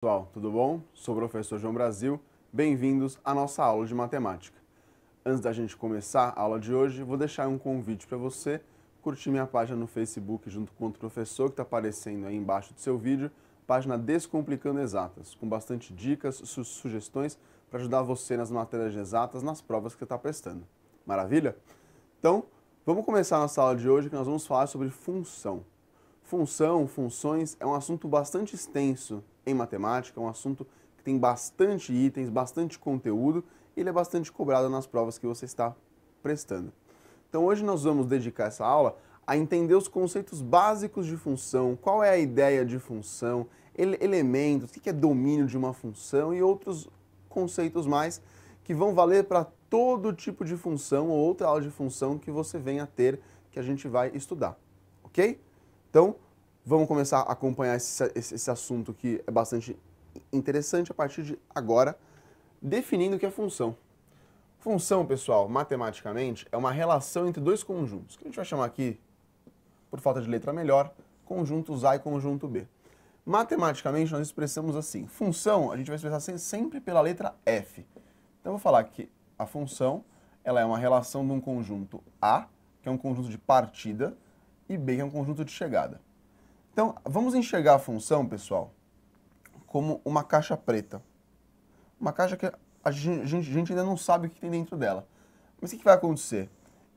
Pessoal, tudo bom? Sou o professor João Brasil, bem-vindos à nossa aula de matemática. Antes da gente começar a aula de hoje, vou deixar um convite para você curtir minha página no Facebook junto com outro professor que está aparecendo aí embaixo do seu vídeo, página Descomplicando Exatas, com bastante dicas, sugestões para ajudar você nas matérias de exatas, nas provas que você está prestando. Maravilha? Então, vamos começar a nossa aula de hoje que nós vamos falar sobre função. Função, funções, é um assunto bastante extenso em matemática, é um assunto que tem bastante itens, bastante conteúdo e ele é bastante cobrado nas provas que você está prestando. Então hoje nós vamos dedicar essa aula a entender os conceitos básicos de função, qual é a ideia de função, elementos, o que é domínio de uma função e outros conceitos mais que vão valer para todo tipo de função ou outra aula de função que você venha a ter, que a gente vai estudar, ok? Então, vamos começar a acompanhar esse assunto que é bastante interessante a partir de agora, definindo o que é função. Função, pessoal, matematicamente, é uma relação entre dois conjuntos, que a gente vai chamar aqui, por falta de letra melhor, conjuntos A e conjunto B. Matematicamente, nós expressamos assim. Função, a gente vai expressar sempre pela letra F. Então, eu vou falar que a função ela é uma relação de um conjunto A, que é um conjunto de partida, e B, que é um conjunto de chegada. Então, vamos enxergar a função, pessoal, como uma caixa preta. Uma caixa que a gente ainda não sabe o que tem dentro dela. Mas o que vai acontecer?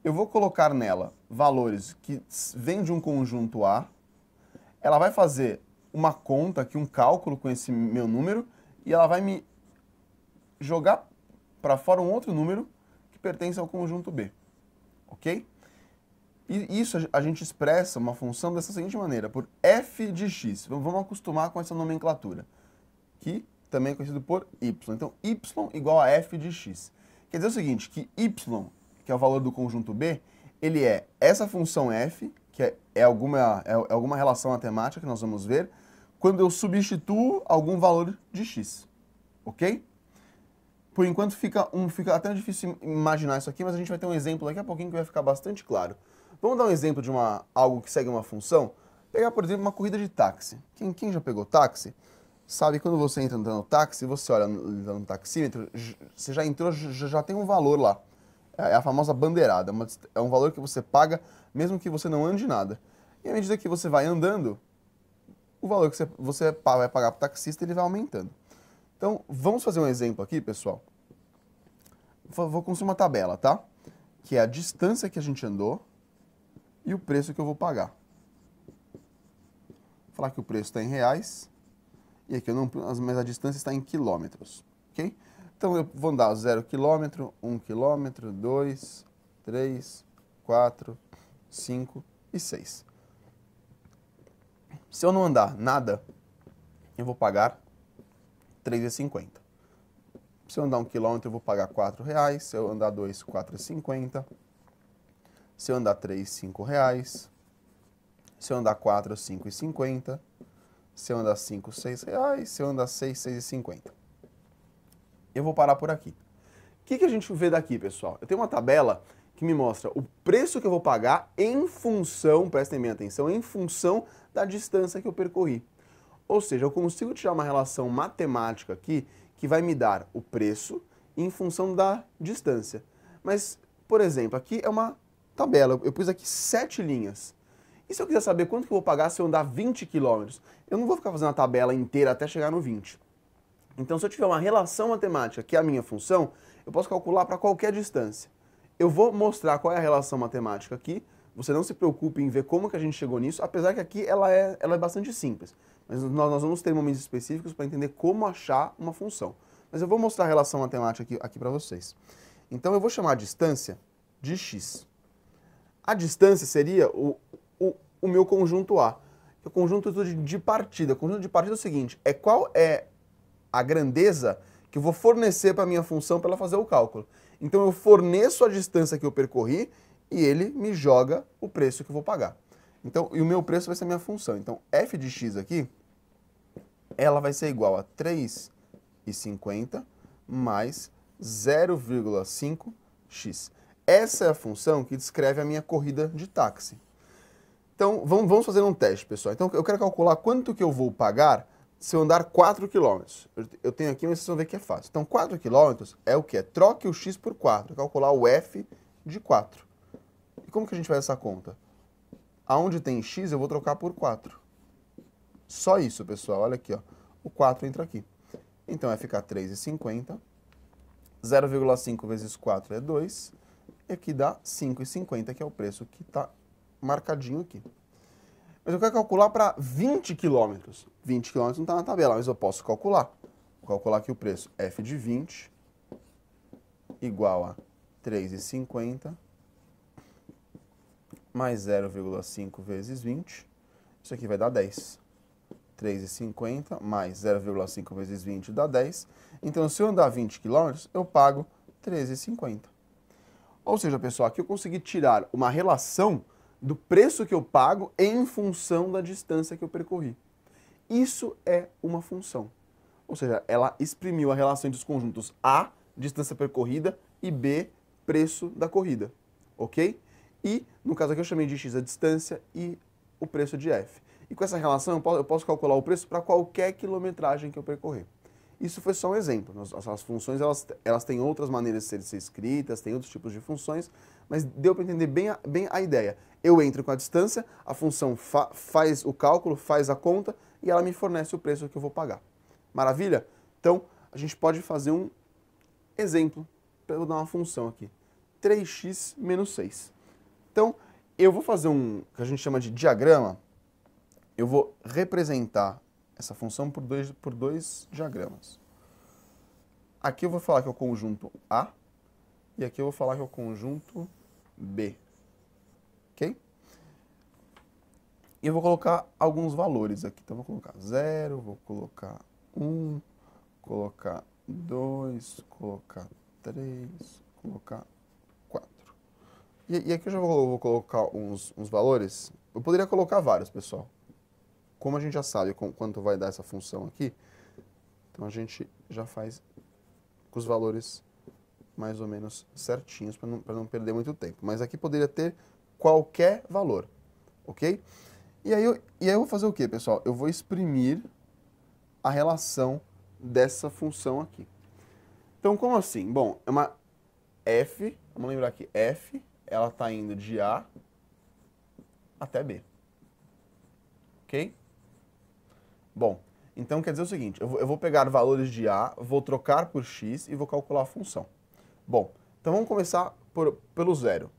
Eu vou colocar nela valores que vêm de um conjunto A, ela vai fazer uma conta aqui, um cálculo com esse meu número, e ela vai me jogar para fora um outro número que pertence ao conjunto B. Ok? E isso a gente expressa uma função dessa seguinte maneira, por f de x. Vamos acostumar com essa nomenclatura, que também é conhecido por y. Então, y igual a f de x. Quer dizer o seguinte, que y, que é o valor do conjunto B, ele é essa função f, que é alguma relação matemática que nós vamos ver, quando eu substituo algum valor de x. Ok? Por enquanto fica até difícil imaginar isso aqui, mas a gente vai ter um exemplo daqui a pouquinho que vai ficar bastante claro. Vamos dar um exemplo de algo que segue uma função? Pegar, por exemplo, uma corrida de táxi. Quem já pegou táxi, sabe que quando você entra no táxi, você olha no taxímetro, você já entrou, já tem um valor lá. É a famosa bandeirada, é um valor que você paga mesmo que você não ande nada. E à medida que você vai andando, o valor que você vai pagar para o taxista, ele vai aumentando. Então, vamos fazer um exemplo aqui, pessoal. Vou construir uma tabela, tá? Que é a distância que a gente andou e o preço que eu vou pagar. Vou falar que o preço está em reais e aqui mas a distância está em quilômetros, ok? Então eu vou andar 0 km, 1 km, 2, 3, 4, 5 e 6. Se eu não andar nada, eu vou pagar R$ 3,50. Se eu andar 1 km, eu vou pagar R$ 4,00. Se eu andar 2, R$ 4,50. Se eu andar 3, R$ 5,00. Se eu andar 4, R$ 5,50. Se eu andar 5, R$ 6,00. Se eu andar 6, R$ 6,50. Eu vou parar por aqui. O que a gente vê daqui, pessoal? Eu tenho uma tabela que me mostra o preço que eu vou pagar em função, prestem bem atenção, em função da distância que eu percorri. Ou seja, eu consigo tirar uma relação matemática aqui que vai me dar o preço em função da distância. Mas, por exemplo, aqui é uma tabela, eu pus aqui 7 linhas. E se eu quiser saber quanto que eu vou pagar se eu andar 20 km? Eu não vou ficar fazendo a tabela inteira até chegar no 20. Então, se eu tiver uma relação matemática, que é a minha função, eu posso calcular para qualquer distância. Eu vou mostrar qual é a relação matemática aqui. Você não se preocupe em ver como que a gente chegou nisso, apesar que aqui ela é bastante simples. Mas nós vamos ter momentos específicos para entender como achar uma função. Mas eu vou mostrar a relação matemática aqui para vocês. Então eu vou chamar a distância de x. A distância seria o meu conjunto A, que é o conjunto de partida. O conjunto de partida é o seguinte, qual é a grandeza que eu vou fornecer para a minha função para ela fazer o cálculo. Então eu forneço a distância que eu percorri e ele me joga o preço que eu vou pagar. Então, e o meu preço vai ser a minha função. Então, f de x aqui, ela vai ser igual a 3,50 mais 0,5x. Essa é a função que descreve a minha corrida de táxi. Então, vamos fazer um teste, pessoal. Então, eu quero calcular quanto que eu vou pagar se eu andar 4 km. Eu tenho aqui, mas vocês vão ver que é fácil. Então, 4 km é o quê? Troque o x por 4, calcular o f de 4. E como que a gente faz essa conta? Aonde tem x, eu vou trocar por 4. Só isso, pessoal. Olha aqui, ó. O 4 entra aqui. Então, vai ficar 3,50. 0,5 vezes 4 é 2. E aqui dá 5,50, que é o preço que está marcadinho aqui. Mas eu quero calcular para 20 km. 20 km não está na tabela, mas eu posso calcular. Vou calcular aqui o preço. F de 20 igual a 3,50 mais 0,5 vezes 20. Isso aqui vai dar 10. 3,50 mais 0,5 vezes 20 dá 10. Então, se eu andar 20 km, eu pago 13,50. Ou seja, pessoal, aqui eu consegui tirar uma relação do preço que eu pago em função da distância que eu percorri. Isso é uma função. Ou seja, ela exprimiu a relação entre os conjuntos A, distância percorrida, e B, preço da corrida. Ok? E, no caso aqui, eu chamei de x a distância e o preço de f. E com essa relação, eu posso calcular o preço para qualquer quilometragem que eu percorrer. Isso foi só um exemplo. As funções elas têm outras maneiras de ser escritas, têm outros tipos de funções, mas deu para entender bem a ideia. Eu entro com a distância, a função faz o cálculo, faz a conta e ela me fornece o preço que eu vou pagar. Maravilha? Então, a gente pode fazer um exemplo. Eu vou dar uma função aqui. 3x menos 6. Então, eu vou fazer um que a gente chama de diagrama. Eu vou representar essa função por dois diagramas. Aqui eu vou falar que é o conjunto A e aqui eu vou falar que é o conjunto B. Ok? E eu vou colocar alguns valores aqui. Então, eu vou colocar 0, vou colocar 1, colocar 2, colocar 3, colocar 4. E aqui eu já vou colocar uns valores. Eu poderia colocar vários, pessoal. Como a gente já sabe quanto vai dar essa função aqui, então a gente já faz com os valores mais ou menos certinhos para não perder muito tempo. Mas aqui poderia ter qualquer valor, ok? E aí eu vou fazer o quê, pessoal? Eu vou exprimir a relação dessa função aqui. Então, como assim? Bom, é uma f, vamos lembrar aqui, f, ela está indo de A até B, ok? Bom, então quer dizer o seguinte, eu vou pegar valores de A, vou trocar por x e vou calcular a função. Bom, então vamos começar pelo zero,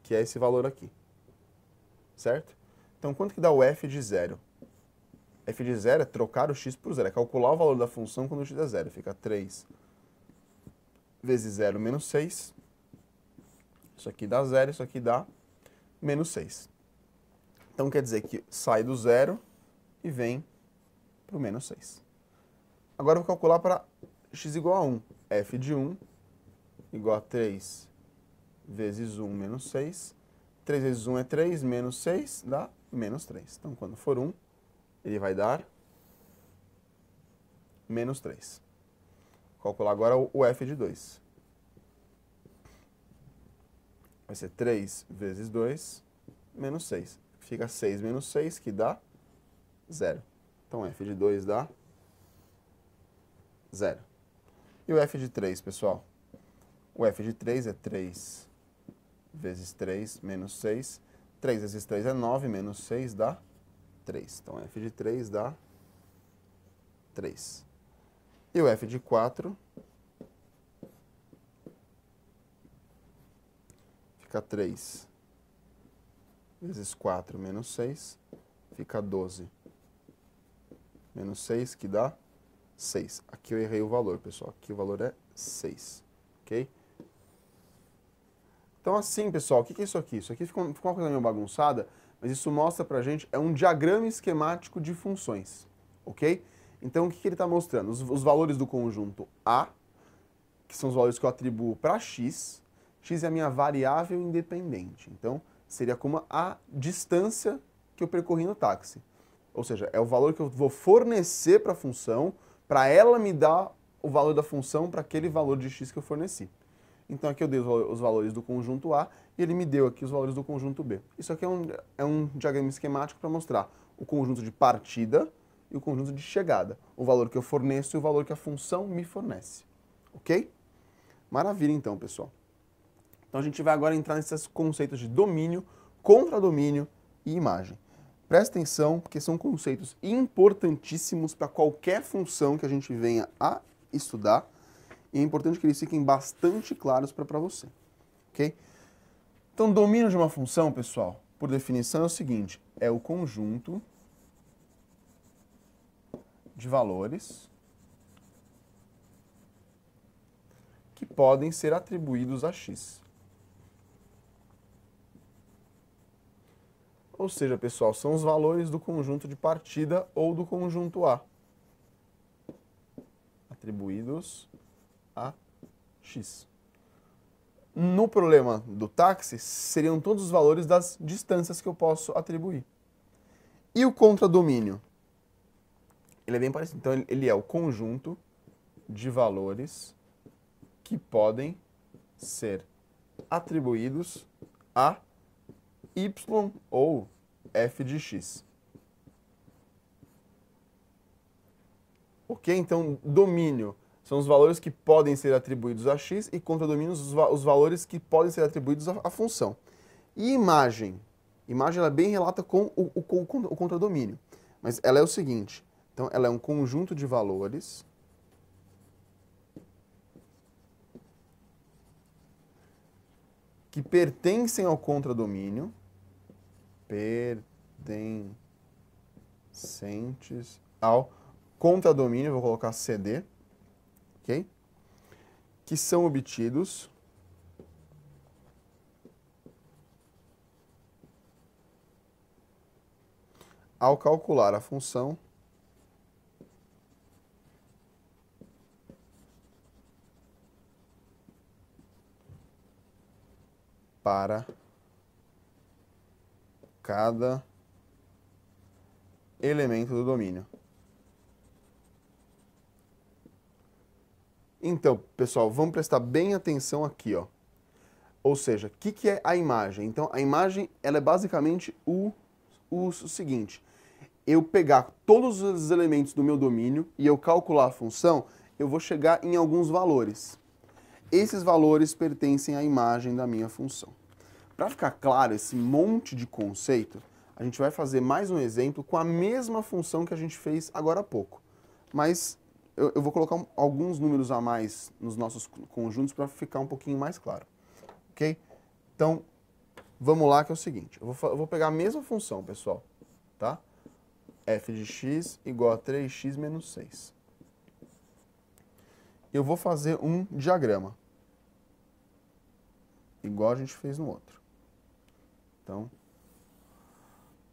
que é esse valor aqui, certo? Então quanto que dá o f de zero? F de zero é trocar o x por zero, é calcular o valor da função quando o x é zero. Fica 3 vezes 0 menos 6, isso aqui dá zero, isso aqui dá menos 6. Então quer dizer que sai do zero e vem para o menos 6. Agora eu vou calcular para x igual a 1. F de 1 igual a 3 vezes 1 menos 6. 3 vezes 1 é 3, menos 6 dá menos 3. Então, quando for 1, ele vai dar menos 3. Vou calcular agora o f de 2. Vai ser 3 vezes 2, menos 6. Fica 6 menos 6, que dá 0. Então, f de 2 dá 0. E o f de 3, pessoal? O f de 3 é 3 vezes 3 menos 6. 3 vezes 3 é 9, menos 6 dá 3. Então, f de 3 dá 3. E o f de 4 fica 3 vezes 4 menos 6, fica 12. Menos 6, que dá 6. Aqui eu errei o valor, pessoal. Aqui o valor é 6. Ok? Então, assim, pessoal, o que é isso aqui? Isso aqui ficou uma coisa meio bagunçada, mas isso mostra pra gente, é um diagrama esquemático de funções. Ok? Então, o que ele está mostrando? Os valores do conjunto A, que são os valores que eu atribuo para x. X é a minha variável independente. Então, seria como a distância que eu percorri no táxi. Ou seja, é o valor que eu vou fornecer para a função, para ela me dar o valor da função para aquele valor de x que eu forneci. Então aqui eu dei os valores do conjunto A e ele me deu aqui os valores do conjunto B. Isso aqui é um diagrama esquemático para mostrar o conjunto de partida e o conjunto de chegada, o valor que eu forneço e o valor que a função me fornece. Ok? Maravilha então, pessoal. Então a gente vai agora entrar nesses conceitos de domínio, contradomínio e imagem. Presta atenção, porque são conceitos importantíssimos para qualquer função que a gente venha a estudar, e é importante que eles fiquem bastante claros para você. Ok? Então, domínio de uma função, pessoal, por definição é o seguinte, é o conjunto de valores que podem ser atribuídos a x. Ou seja, pessoal, são os valores do conjunto de partida ou do conjunto A, atribuídos a x. No problema do táxi, seriam todos os valores das distâncias que eu posso atribuir. E o contradomínio? Ele é bem parecido. Então, ele é o conjunto de valores que podem ser atribuídos a y ou f de x. Ok? Então, domínio são os valores que podem ser atribuídos a x e contradomínio os valores que podem ser atribuídos à função. E imagem? Imagem ela é bem relata com o contradomínio. Mas ela é o seguinte, então ela é um conjunto de valores que pertencem ao contradomínio, pertencentes ao contradomínio, vou colocar CD, ok? Que são obtidos ao calcular a função para cada elemento do domínio. Então, pessoal, vamos prestar bem atenção aqui, ó. Ou seja, o que é a imagem? Então, a imagem ela é basicamente o seguinte. Eu pegar todos os elementos do meu domínio e eu calcular a função, eu vou chegar em alguns valores. Esses valores pertencem à imagem da minha função. Para ficar claro esse monte de conceito, a gente vai fazer mais um exemplo com a mesma função que a gente fez agora há pouco. Mas eu vou colocar alguns números a mais nos nossos conjuntos para ficar um pouquinho mais claro. Ok? Então, vamos lá que é o seguinte. Eu vou pegar a mesma função, pessoal. Tá? F de x igual a 3x menos 6. Eu vou fazer um diagrama. Igual a gente fez no outro. Então,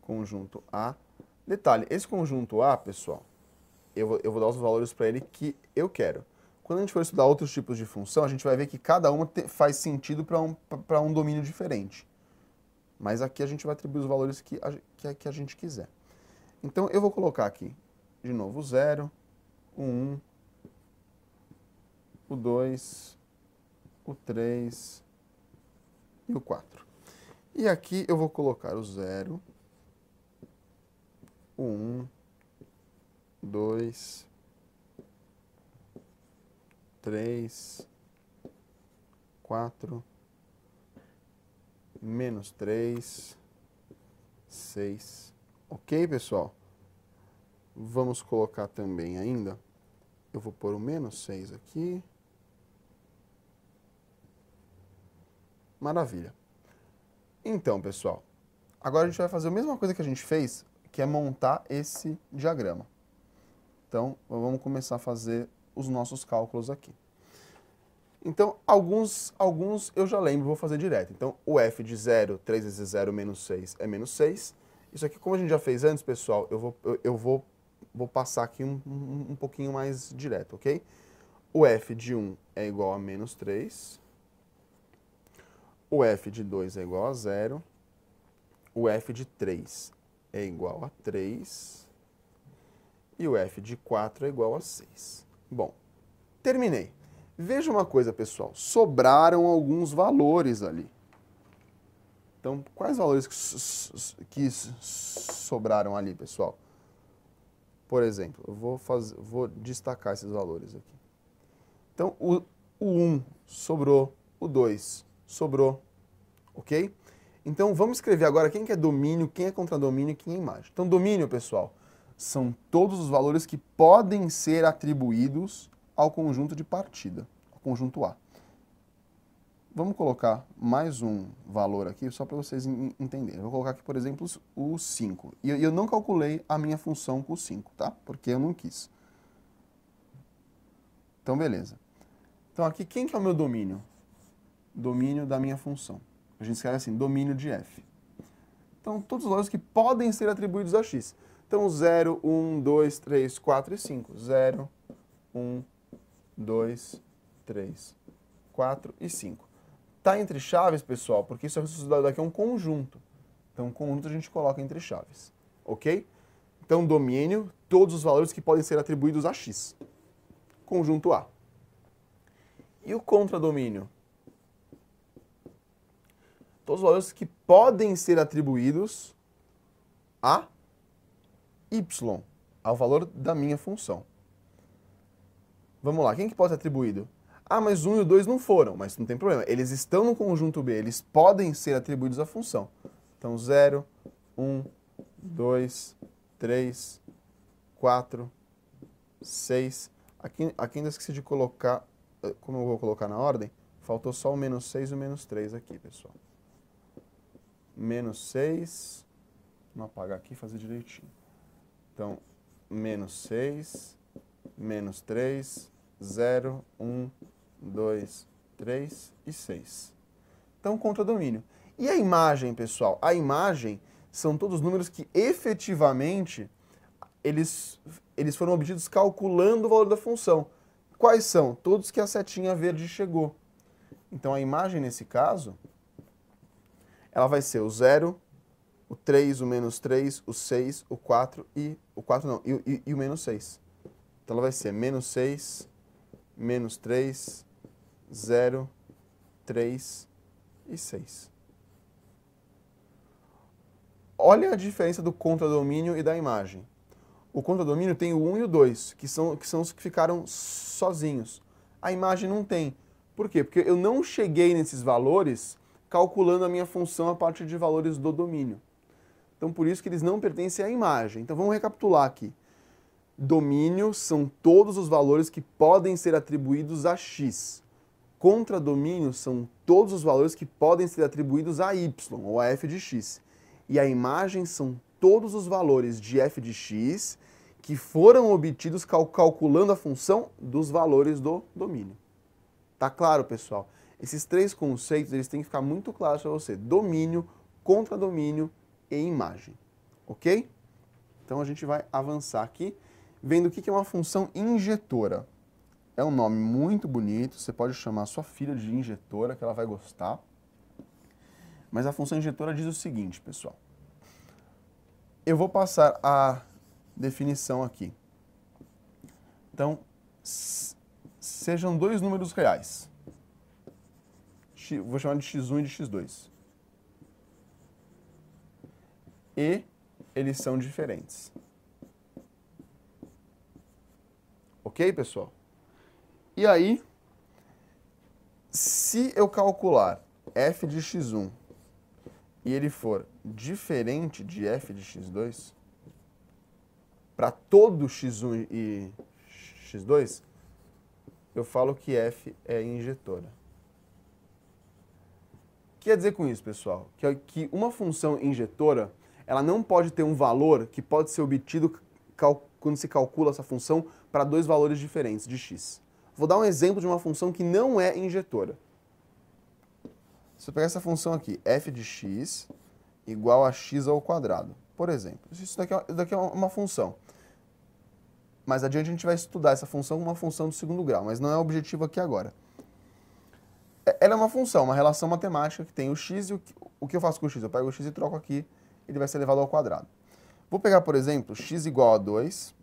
conjunto A. Detalhe, esse conjunto A, pessoal, eu vou dar os valores para ele que eu quero. Quando a gente for estudar outros tipos de função, a gente vai ver que cada uma faz sentido para um domínio diferente. Mas aqui a gente vai atribuir os valores que a gente quiser. Então, eu vou colocar aqui, de novo, o 0, o 1, o 2, o 3 e o 4. E aqui eu vou colocar o 0, o 1, 2, 3, 4, menos 3, 6. Ok, pessoal? Vamos colocar também ainda, eu vou pôr o menos 6 aqui. Maravilha. Então, pessoal, agora a gente vai fazer a mesma coisa que a gente fez, que é montar esse diagrama. Então, vamos começar a fazer os nossos cálculos aqui. Então, alguns eu já lembro, vou fazer direto. Então, o f de 0, 3 vezes 0 menos 6 é menos 6. Isso aqui, como a gente já fez antes, pessoal, eu vou passar aqui um pouquinho mais direto, ok? O f de 1 é igual a menos 3. O f de 2 é igual a 0. O f de 3 é igual a 3. E o f de 4 é igual a 6. Bom, terminei. Veja uma coisa, pessoal. Sobraram alguns valores ali. Então, quais valores que sobraram ali, pessoal? Por exemplo, eu vou destacar esses valores aqui. Então, o 1 sobrou, o 2 sobrou, ok? Então, vamos escrever agora quem que é domínio, quem é contradomínio e quem é imagem. Então, domínio, pessoal, são todos os valores que podem ser atribuídos ao conjunto de partida, ao conjunto A. Vamos colocar mais um valor aqui, só para vocês entenderem. Eu vou colocar aqui, por exemplo, o 5. E eu não calculei a minha função com o 5, tá? Porque eu não quis. Então, beleza. Então, aqui, quem que é o meu domínio? Domínio da minha função. A gente escreve assim, domínio de f. Então, todos os valores que podem ser atribuídos a x. Então, 0, 1, 2, 3, 4 e 5. 0, 1, 2, 3, 4 e 5. Está entre chaves, pessoal, porque isso daqui é um conjunto. Então, um conjunto a gente coloca entre chaves. Ok? Então, domínio, todos os valores que podem ser atribuídos a x. Conjunto A. E o contradomínio? Todos os valores que podem ser atribuídos a y, ao valor da minha função. Vamos lá, quem que pode ser atribuído? Ah, mas 1 e o 2 não foram, mas não tem problema. Eles estão no conjunto B, eles podem ser atribuídos à função. Então, 0, 1, 2, 3, 4, 6. Aqui ainda esqueci de colocar, como eu vou colocar na ordem, faltou só o menos 6 e o menos 3 aqui, pessoal. Menos 6, vamos apagar aqui e fazer direitinho. Então, menos 6, menos 3, 0, 1, 2, 3 e 6. Então, contradomínio. E a imagem, pessoal? A imagem são todos os números que efetivamente eles foram obtidos calculando o valor da função. Quais são? Todos que a setinha verde chegou. Então, a imagem, nesse caso, ela vai ser o 0, o 3, o menos 3, o 6, o 4 e... O 4 não, e o menos 6. Então, ela vai ser menos 6, menos 3, 0, 3 e 6. Olha a diferença do contradomínio e da imagem. O contradomínio tem o 1 e o 2, que são os que ficaram sozinhos. A imagem não tem. Por quê? Porque eu não cheguei nesses valores calculando a minha função a partir de valores do domínio. Então, por isso que eles não pertencem à imagem. Então, vamos recapitular aqui. Domínio são todos os valores que podem ser atribuídos a x. Contradomínio são todos os valores que podem ser atribuídos a y, ou a f de x. E a imagem são todos os valores de f de x que foram obtidos calculando a função dos valores do domínio. Tá claro, pessoal? Esses três conceitos eles têm que ficar muito claros para você. Domínio, contradomínio e imagem. Ok? Então a gente vai avançar aqui, vendo o que é uma função injetora. É um nome muito bonito, você pode chamar sua filha de injetora, que ela vai gostar. Mas a função injetora diz o seguinte, pessoal. Eu vou passar a definição aqui. Então, sejam dois números reais. Vou chamar de x1 e de x2. E eles são diferentes. Ok, pessoal? E aí, se eu calcular f de x1 e ele for diferente de f de x2, para todo x1 e x2, eu falo que f é injetora. O que quer dizer com isso, pessoal? Que uma função injetora, ela não pode ter um valor que pode ser obtido quando se calcula essa função para dois valores diferentes de x. Vou dar um exemplo de uma função que não é injetora. Se eu pegar essa função aqui, f de x igual a x ao quadrado, por exemplo. Isso daqui é uma função. Mais adiante a gente vai estudar essa função como uma função do segundo grau, mas não é o objetivo aqui agora. Ela é uma função, uma relação matemática que tem o x e o que eu faço com o x? Eu pego o x e troco aqui, ele vai ser elevado ao quadrado. Vou pegar, por exemplo, x igual a 2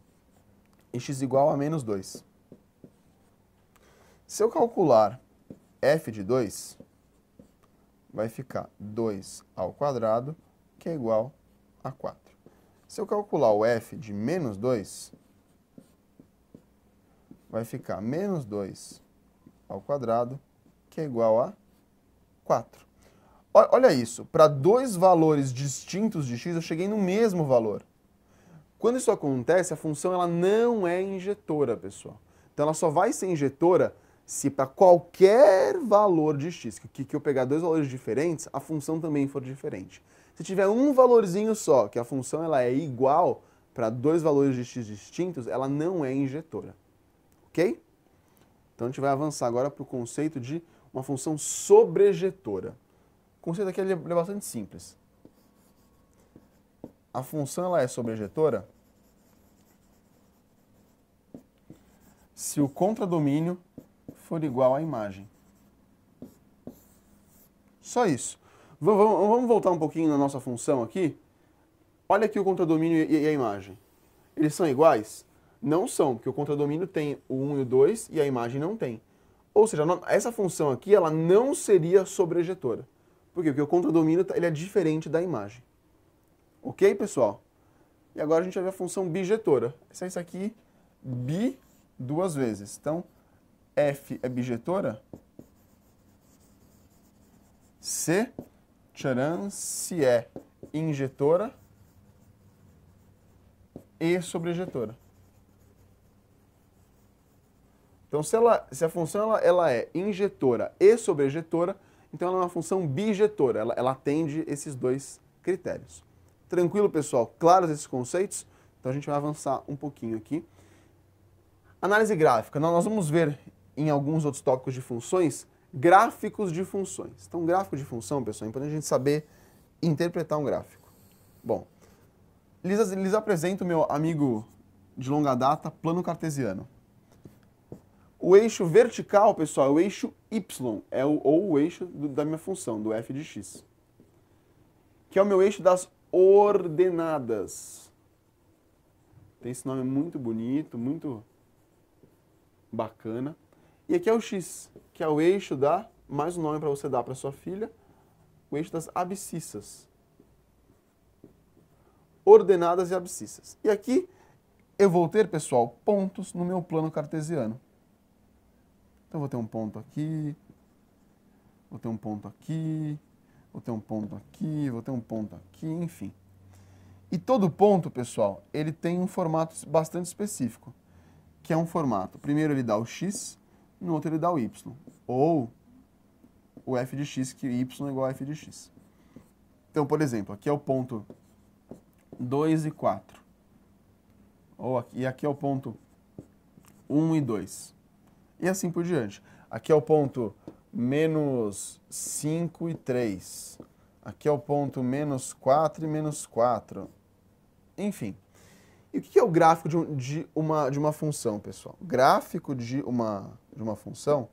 e x igual a menos 2. Se eu calcular f de 2, vai ficar 2 ao quadrado, que é igual a 4. Se eu calcular o f de menos 2, vai ficar menos 2 ao quadrado, que é igual a 4. Olha isso, para dois valores distintos de x, eu cheguei no mesmo valor. Quando isso acontece, a função ela não é injetora, pessoal. Então ela só vai ser injetora se para qualquer valor de x, que eu pegar dois valores diferentes, a função também for diferente. Se tiver um valorzinho só, que a função ela é igual para dois valores de x distintos, ela não é injetora. Ok? Então a gente vai avançar agora para o conceito de uma função sobrejetora. O conceito aqui é bastante simples. A função ela é sobrejetora se o contradomínio for igual à imagem. Só isso. Vamos voltar um pouquinho na nossa função aqui. Olha aqui o contradomínio e a imagem. Eles são iguais? Não são, porque o contradomínio tem o 1 e o 2 e a imagem não tem. Ou seja, essa função aqui ela não seria sobrejetora. Por quê? Porque o contradomínio ele é diferente da imagem. Ok, pessoal? E agora a gente vai ver a função bijetora. Essa é isso aqui, bi duas vezes. Então, f é bijetora se, tcharam, se é injetora e sobrejetora. Então, se a função ela é injetora e sobrejetora, então ela é uma função bijetora. Ela atende esses dois critérios. Tranquilo, pessoal? Claros esses conceitos? Então a gente vai avançar um pouquinho aqui. Análise gráfica. Nós vamos ver em alguns outros tópicos de funções, gráficos de funções. Então, gráfico de função, pessoal, é importante a gente saber interpretar um gráfico. Bom, lhes apresento o meu amigo de longa data, plano cartesiano. O eixo vertical, pessoal, é o eixo y, ou o eixo da minha função, do f de x, que é o meu eixo das ordenadas. Tem esse nome muito bonito, muito bacana. E aqui é o x, que é o eixo da, mais um nome para você dar para sua filha, o eixo das abscissas. Ordenadas e abscissas. E aqui eu vou ter, pessoal, pontos no meu plano cartesiano. Então, eu vou ter um ponto aqui, vou ter um ponto aqui, vou ter um ponto aqui, vou ter um ponto aqui, enfim. E todo ponto, pessoal, ele tem um formato bastante específico, que é um formato, primeiro ele dá o x, no outro ele dá o y, ou o f de x, que y é igual a f de x. Então, por exemplo, aqui é o ponto 2 e 4, e aqui é o ponto 1 e 2. E assim por diante. Aqui é o ponto menos 5 e 3. Aqui é o ponto menos 4 e menos 4. Enfim. E o que é o gráfico de uma função, pessoal? O gráfico de uma função,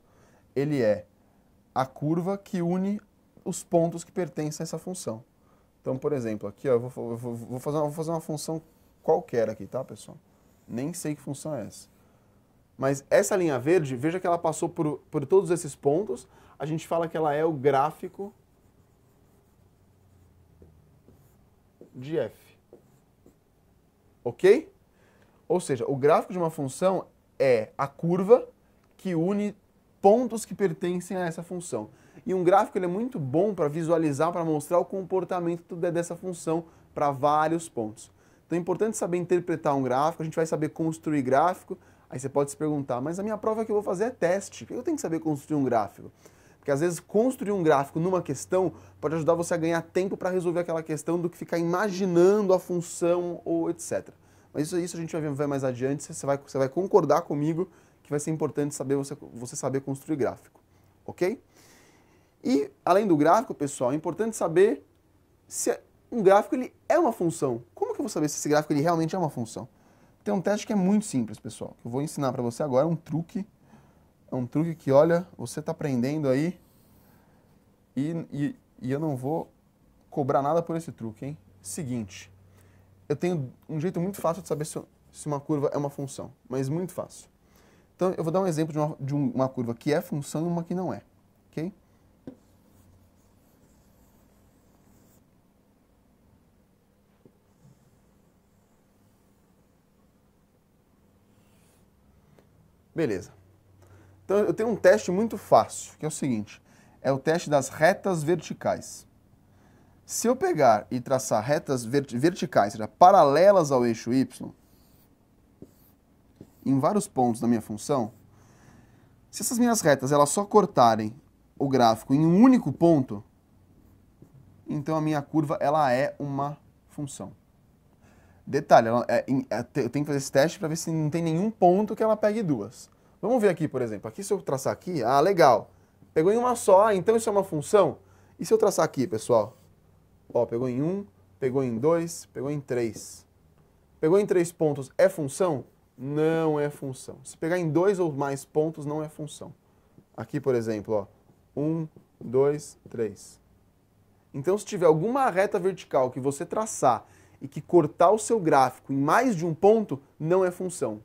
ele é a curva que une os pontos que pertencem a essa função. Então, por exemplo, aqui ó, eu vou fazer uma função qualquer aqui, tá, pessoal? Nem sei que função é essa. Mas essa linha verde, veja que ela passou por todos esses pontos. A gente fala que ela é o gráfico de f. Ok? Ou seja, o gráfico de uma função é a curva que une pontos que pertencem a essa função. E um gráfico ele é muito bom para visualizar, para mostrar o comportamento dessa função para vários pontos. Então é importante saber interpretar um gráfico, a gente vai saber construir gráfico. Aí você pode se perguntar, mas a minha prova que eu vou fazer é teste. Por que eu tenho que saber construir um gráfico? Porque às vezes construir um gráfico numa questão pode ajudar você a ganhar tempo para resolver aquela questão do que ficar imaginando a função ou etc. Mas isso a gente vai ver mais adiante, você vai concordar comigo que vai ser importante saber você saber construir gráfico. Ok? E além do gráfico, pessoal, é importante saber se um gráfico ele é uma função. Como que eu vou saber se esse gráfico ele realmente é uma função? Tem um teste que é muito simples, pessoal, que eu vou ensinar para você agora, um truque. É um truque que, olha, você está aprendendo aí e eu não vou cobrar nada por esse truque, hein? Seguinte, eu tenho um jeito muito fácil de saber se uma curva é uma função, mas muito fácil. Então, eu vou dar um exemplo de uma curva que é função e uma que não é, ok? Beleza. Então eu tenho um teste muito fácil, que é o seguinte, é o teste das retas verticais. Se eu pegar e traçar retas verticais, ou seja, paralelas ao eixo y, em vários pontos da minha função, se essas minhas retas elas só cortarem o gráfico em um único ponto, então a minha curva ela é uma função. Detalhe, eu tenho que fazer esse teste para ver se não tem nenhum ponto que ela pegue duas. Vamos ver aqui, por exemplo. Aqui se eu traçar aqui, legal. Pegou em uma só, então isso é uma função. E se eu traçar aqui, pessoal? Ó, pegou em 1, pegou em 2, pegou em 3. Pegou em 3 pontos, é função? Não é função. Se pegar em 2 ou mais pontos, não é função. Aqui, por exemplo, ó, 1, 2, 3. Então, se tiver alguma reta vertical que você traçar e que cortar o seu gráfico em mais de um ponto, não é função.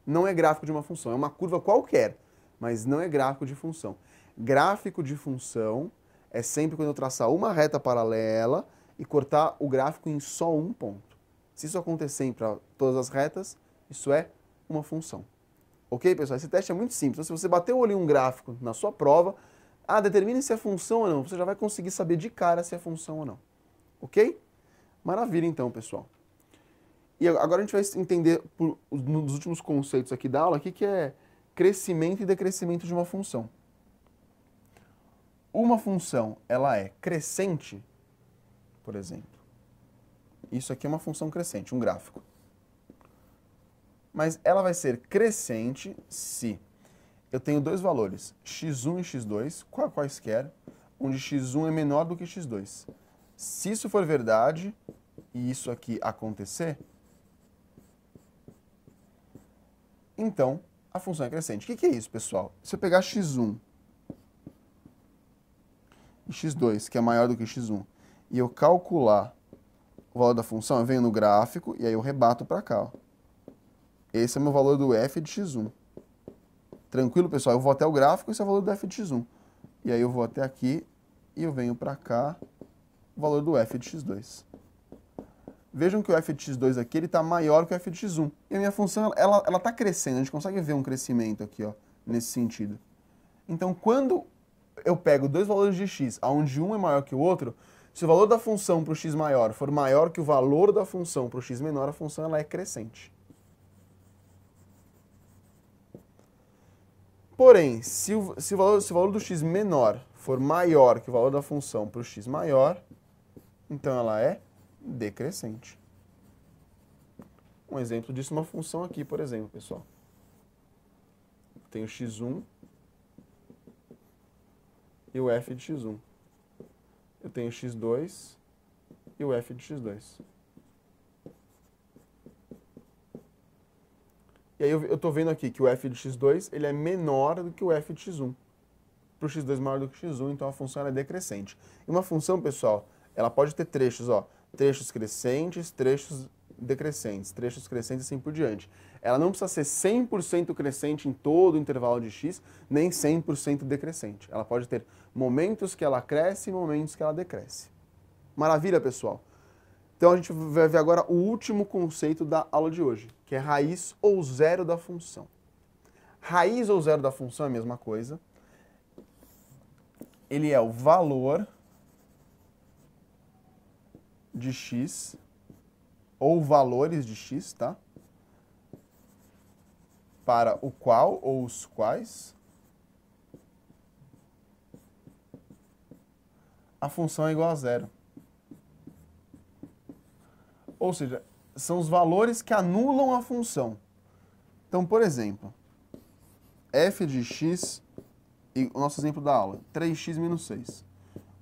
Não é gráfico de uma função, é uma curva qualquer, mas não é gráfico de função. Gráfico de função é sempre quando eu traçar uma reta paralela e cortar o gráfico em só um ponto. Se isso acontecer para todas as retas, isso é uma função. Ok, pessoal? Esse teste é muito simples. Então, se você bater o olho em um gráfico na sua prova, determine se é função ou não. Você já vai conseguir saber de cara se é função ou não. Ok? Maravilha, então, pessoal. E agora a gente vai entender, nos últimos conceitos aqui da aula, o que é crescimento e decrescimento de uma função. Uma função, ela é crescente, por exemplo. Isso aqui é uma função crescente, um gráfico. Mas ela vai ser crescente se eu tenho dois valores, x1 e x2, quaisquer, onde x1 é menor do que x2. Se isso for verdade, e isso aqui acontecer, então a função é crescente. O que é isso, pessoal? Se eu pegar x1 e x2, que é maior do que x1, e eu calcular o valor da função, eu venho no gráfico e aí eu rebato para cá. Ó. Esse é o meu valor do f de x1. Tranquilo, pessoal? Eu vou até o gráfico, esse é o valor do f de x1. E aí eu vou até aqui e eu venho para cá, o valor do f de x2. Vejam que o f de x2 aqui está maior que o f de x1. E a minha função ela está crescendo, a gente consegue ver um crescimento aqui, ó, nesse sentido. Então, quando eu pego dois valores de x, onde um é maior que o outro, se o valor da função para o x maior for maior que o valor da função para o x menor, a função ela é crescente. Porém, se o valor do x menor for maior que o valor da função para o x maior, então ela é decrescente. Um exemplo disso é uma função aqui, por exemplo, pessoal. Eu tenho x1 e o f de x1. Eu tenho x2 e o f de x2. E aí eu estou vendo aqui que o f de x2 ele é menor do que o f de x1. Para o x2 maior do que o x1, então a função é decrescente. E uma função, pessoal, ela pode ter trechos, ó, trechos crescentes, trechos decrescentes, trechos crescentes e assim por diante. Ela não precisa ser 100% crescente em todo o intervalo de x, nem 100% decrescente. Ela pode ter momentos que ela cresce e momentos que ela decresce. Maravilha, pessoal? Então a gente vai ver agora o último conceito da aula de hoje, que é raiz ou zero da função. Raiz ou zero da função é a mesma coisa. Ele é o valor de x, ou valores de x, tá? Para o qual ou os quais a função é igual a zero. Ou seja, são os valores que anulam a função. Então, por exemplo, f de x, e o nosso exemplo da aula, 3x menos 6.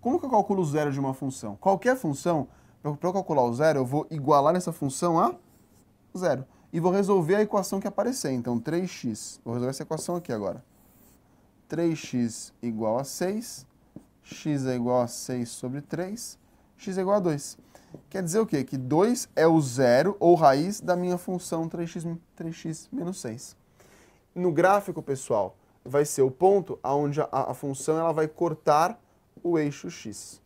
Como que eu calculo o zero de uma função? Qualquer função, para eu calcular o zero, eu vou igualar essa função a zero. E vou resolver a equação que aparecer. Então, 3x, vou resolver essa equação aqui agora. 3x igual a 6, x é igual a 6 sobre 3, x é igual a 2. Quer dizer o quê? Que 2 é o zero, ou raiz, da minha função 3x menos 6. No gráfico, pessoal, vai ser o ponto onde a função ela vai cortar o eixo x.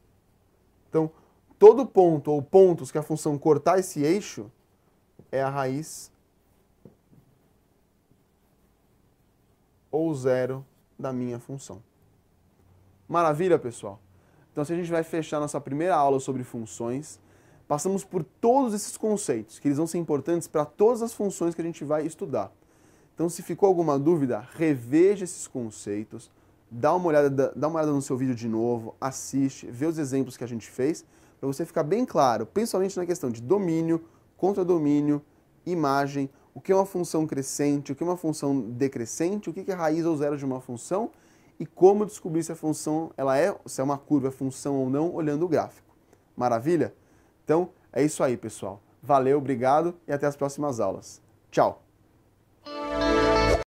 Então, todo ponto ou pontos que a função cortar esse eixo é a raiz ou zero da minha função. Maravilha, pessoal? Então, se a gente vai fechar nossa primeira aula sobre funções, passamos por todos esses conceitos, que eles vão ser importantes para todas as funções que a gente vai estudar. Então, se ficou alguma dúvida, reveja esses conceitos, dá uma olhada no seu vídeo de novo, assiste, vê os exemplos que a gente fez, para você ficar bem claro, principalmente na questão de domínio, contradomínio, imagem, o que é uma função crescente, o que é uma função decrescente, o que é raiz ou zero de uma função e como descobrir se a função se é uma curva, função ou não, olhando o gráfico. Maravilha? Então, é isso aí, pessoal. Valeu, obrigado e até as próximas aulas. Tchau!